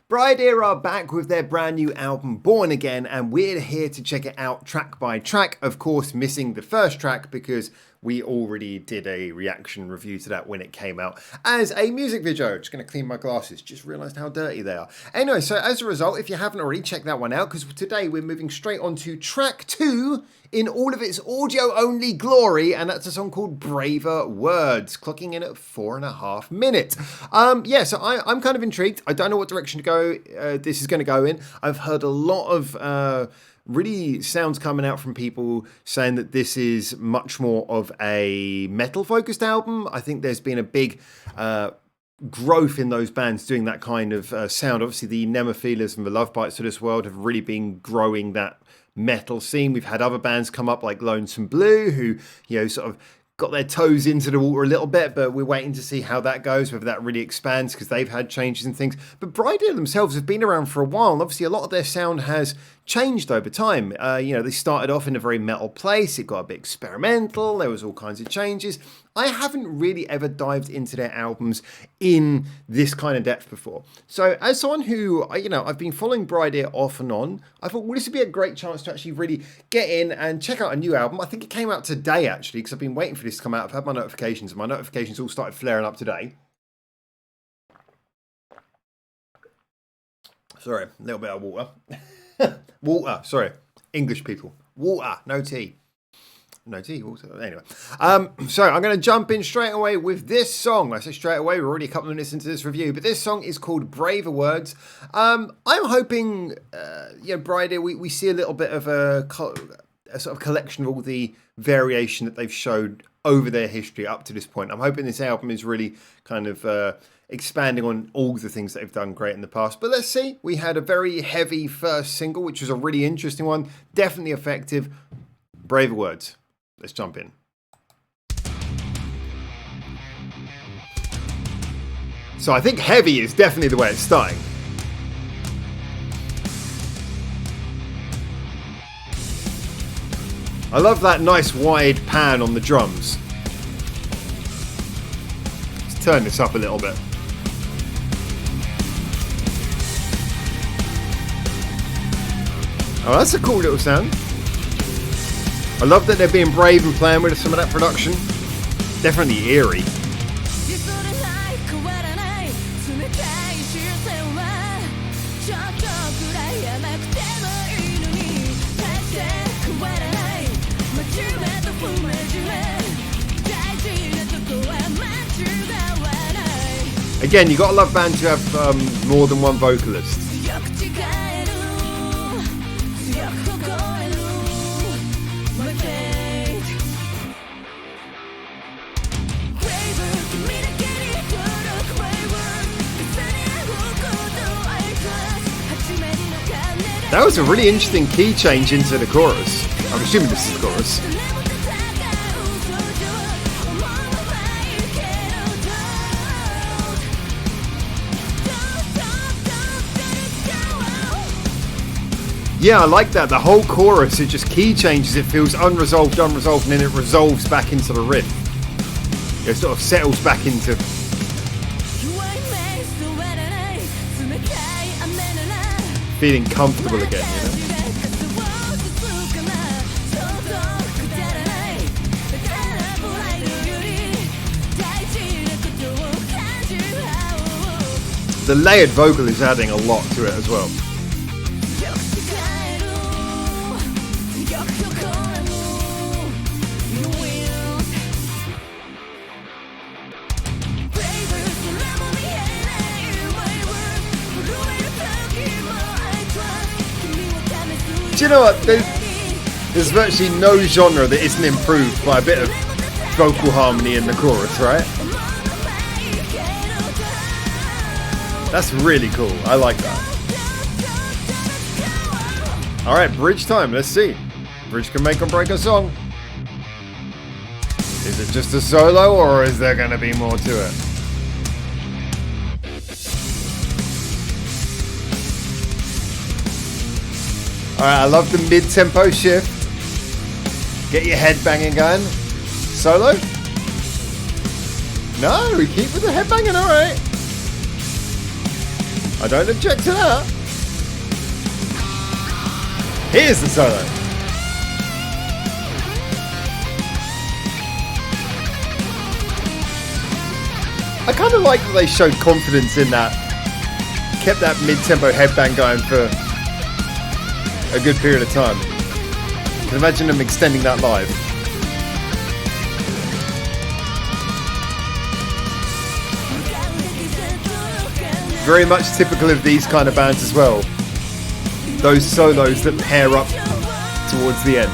BRIDEAR are back with their brand new album Born Again, and we're here to check it out track by track. Of course, missing the first track because we already did a reaction review to that when it came out as a music video. Just going to clean my glasses, just realised how dirty they are. Anyway, so as a result, if you haven't already, check that one out, because today we're moving straight on to track 2 in all of its audio-only glory, and that's a song called Braver Words, clocking in at 4.5 minutes. So I'm kind of intrigued. I don't know what direction to go. This is going to go in. I've heard a lot of really sounds coming out from people saying that this is much more of a metal-focused album. I think there's been a big growth in those bands doing that kind of sound. Obviously, the Nemophilas and the Love Bites of this world have really been growing that metal scene. We've had other bands come up like Lonesome Blue, who, sort of got their toes into the water a little bit, but we're waiting to see how that goes, whether that really expands, because they've had changes and things. But BRIDEAR themselves have been around for a while, and obviously a lot of their sound has changed over time. They started off in a very metal place, it got a bit experimental, there was all kinds of changes. I haven't really ever dived into their albums in this kind of depth before. So as someone who, I've been following BRIDEAR off and on, I thought, well, this would be a great chance to actually really get in and check out a new album. I think it came out today, actually, because I've been waiting for this to come out. I've had my notifications, and my notifications all started flaring up today. Sorry, a little bit of water. Water, sorry. English people. Water, no tea. No tea, water. Anyway. So I'm going to jump in straight away with this song. I say straight away, we're already a couple of minutes into this review, but this song is called Braver Words. I'm hoping, BRIDEAR, we see a little bit of a sort of collection of all the variation that they've showed over their history up to this point. I'm hoping this album is really kind of expanding on all the things that they've done great in the past. But let's see. We had a very heavy first single, which was a really interesting one. Definitely effective. Braver Words. Let's jump in. So I think heavy is definitely the way it's starting. I love that nice wide pan on the drums. Let's turn this up a little bit. Oh, that's a cool little sound. I love that they're being brave and playing with some of that production. Definitely eerie. Again, you gotta love bands who have more than one vocalist. That was a really interesting key change into the chorus. I'm assuming this is the chorus. Yeah, I like that. The whole chorus, it just key changes. It feels unresolved, and then it resolves back into the riff. It sort of settles back into... feeling comfortable again, The layered vocal is adding a lot to it as well. Do you know what? There's virtually no genre that isn't improved by a bit of vocal harmony in the chorus, right? That's really cool. I like that. Alright, bridge time. Let's see. Bridge can make or break a song. Is it just a solo, or is there going to be more to it? Alright, I love the mid-tempo shift. Get your head banging going. Solo? No, we keep with the head banging, alright. I don't object to that. Here's the solo. I kind of like that they showed confidence in that. Kept that mid-tempo headbang going for a good period of time. You can imagine them extending that live. Very much typical of these kind of bands as well. Those solos that pair up towards the end.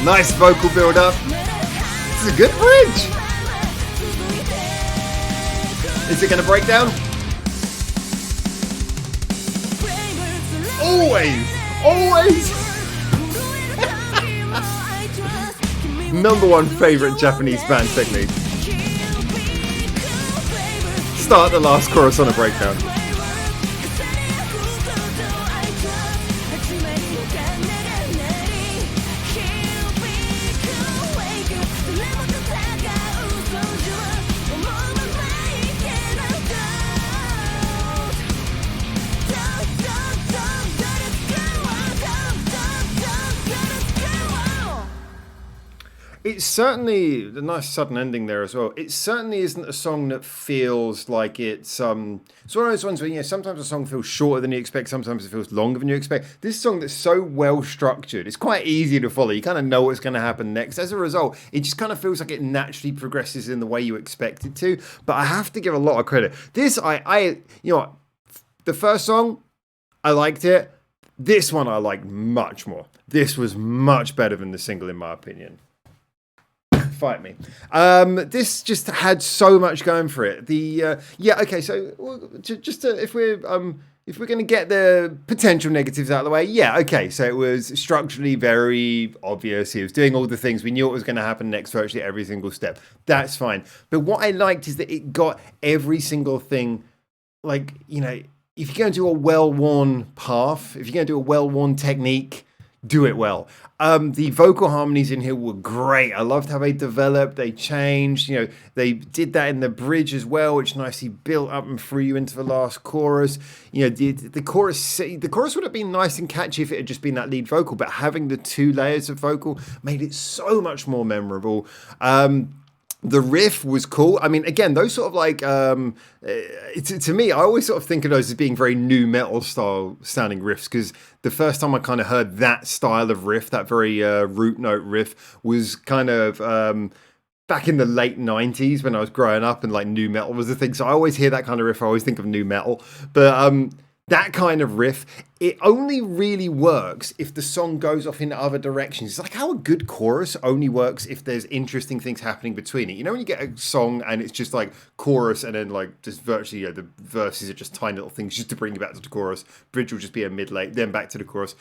Nice vocal build up. This is a good bridge. Is it going to break down? Always! Always! Number one favourite Japanese band technique. Start the last chorus on a breakdown. It's certainly the nice sudden ending there as well. It certainly isn't a song that feels like it's one of those ones where, you know, sometimes a song feels shorter than you expect, sometimes it feels longer than you expect. This song that's so well structured, it's quite easy to follow. You kind of know what's going to happen next. As a result, it just kind of feels like it naturally progresses in the way you expect it to. But I have to give a lot of credit. This, you know what? The first song, I liked it. This one I liked much more. This was much better than the single, in my opinion. Fight me. This just had so much going for it. Okay. So if we're going to get the potential negatives out of the way, yeah. Okay. So it was structurally very obvious. He was doing all the things we knew what was going to happen next, virtually every single step. That's fine. But what I liked is that it got every single thing. Like, you know, if you're going to do a well-worn path, if you're going to do a well-worn technique, do it well. The vocal harmonies in here were great. I loved how they developed, they changed. You know, they did that in the bridge as well, which nicely built up and threw you into the last chorus. You know, the chorus would have been nice and catchy if it had just been that lead vocal, but having the two layers of vocal made it so much more memorable. The riff was cool. I mean, again, those sort of like, to me, I always sort of think of those as being very new metal style sounding riffs, because the first time I kind of heard that style of riff, that very root note riff, was kind of back in the late 90s when I was growing up and like new metal was the thing. So I always hear that kind of riff. I always think of new metal. But that kind of riff, it only really works if the song goes off in other directions. It's like how a good chorus only works if there's interesting things happening between it. You know, when you get a song and it's just like chorus and then like just virtually, you know, the verses are just tiny little things just to bring you back to the chorus. Bridge will just be a mid-late, then back to the chorus.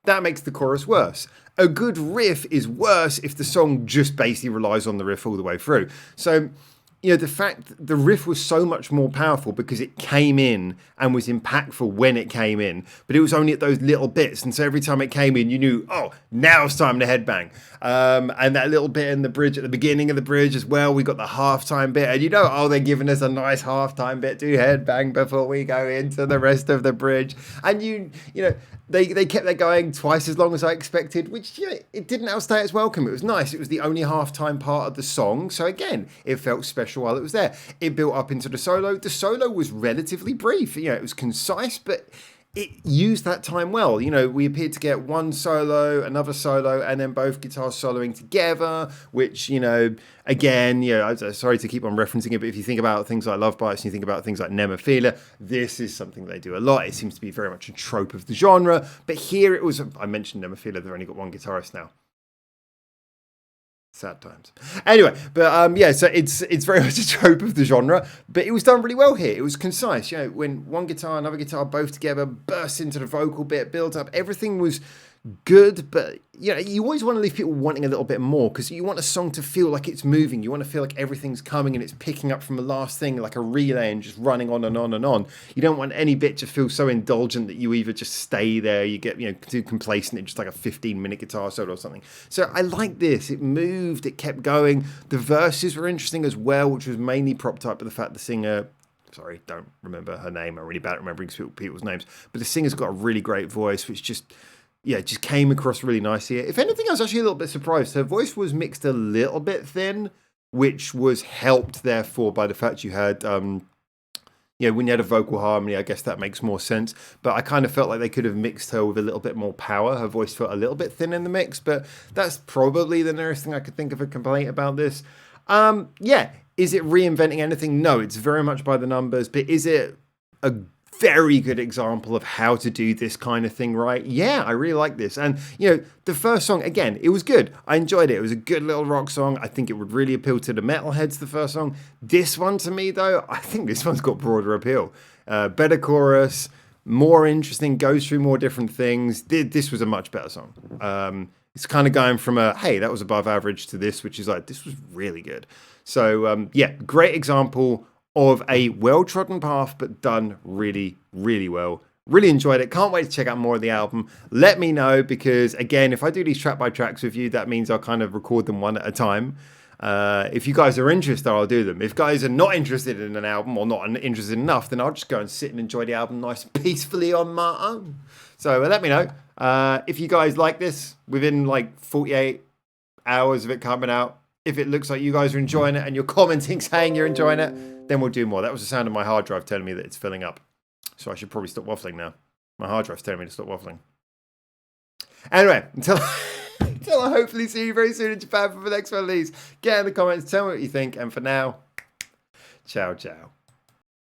That makes the chorus worse. A good riff is worse if the song just basically relies on the riff all the way through. So, you know, the fact that the riff was so much more powerful because it came in and was impactful when it came in, but it was only at those little bits. And so every time it came in, you knew, oh, now it's time to headbang. And that little bit in the bridge at the beginning of the bridge as well, we got the halftime bit. And you know, oh, they're giving us a nice halftime bit to headbang before we go into the rest of the bridge. And you know, they kept that going twice as long as I expected, which, you know, it didn't outstay its welcome. It was nice. It was the only halftime part of the song. So again, it felt special while it was there. It built up into the solo. The solo was relatively brief. You know, it was concise, but it used that time well. You know, we appeared to get one solo, another solo, and then both guitars soloing together, which, you know, again, you know, I'm sorry to keep on referencing it, but if you think about things like Love Bites and you think about things like Nemophila, this is something they do a lot. It seems to be very much a trope of the genre, but here it was, I mentioned Nemophila, they've only got one guitarist now. Sad times. Anyway, but yeah, so it's very much a trope of the genre, but it was done really well here. It was concise. You know, when one guitar, another guitar, both together, burst into the vocal bit, built up, everything was good, but you know, you always want to leave people wanting a little bit more because you want a song to feel like it's moving. You want to feel like everything's coming and it's picking up from the last thing like a relay and just running on and on and on. You don't want any bit to feel so indulgent that you either just stay there, you get, you know, too complacent, it's just like a 15-minute guitar solo or something. So I like this. It moved, it kept going. The verses were interesting as well, which was mainly propped up by the fact the singer, sorry, don't remember her name. I'm really bad at remembering people's names. But the singer's got a really great voice, which just came across really nicely. If anything, I was actually a little bit surprised. Her voice was mixed a little bit thin, which was helped, therefore, by the fact you had, when you had a vocal harmony, I guess that makes more sense. But I kind of felt like they could have mixed her with a little bit more power. Her voice felt a little bit thin in the mix, but that's probably the nearest thing I could think of a complaint about this. Is it reinventing anything? No, it's very much by the numbers, but is it a very good example of how to do this kind of thing right? Yeah, I really like this. And, you know, the first song, again, it was good. I enjoyed it. It was a good little rock song. I think it would really appeal to the metalheads, the first song. This one, to me, though, I think this one's got broader appeal. Better chorus, more interesting, goes through more different things. This was a much better song. It's kind of going from hey, that was above average to this, which is like, this was really good. So, great example of a well-trodden path, but done really, really well. Really enjoyed it. Can't wait to check out more of the album. Let me know, because, again, if I do these track-by tracks with you, that means I'll kind of record them one at a time. If you guys are interested, I'll do them. If guys are not interested in an album or not interested enough, then I'll just go and sit and enjoy the album nice and peacefully on my own. So let me know. If you guys like this within like 48 hours of it coming out, if it looks like you guys are enjoying it and you're commenting saying you're enjoying it, then we'll do more. That was the sound of my hard drive telling me that it's filling up. So I should probably stop waffling now. My hard drive's telling me to stop waffling. Anyway, until I hopefully see you very soon in Japan for the next one of these, get in the comments, tell me what you think. And for now, ciao, ciao.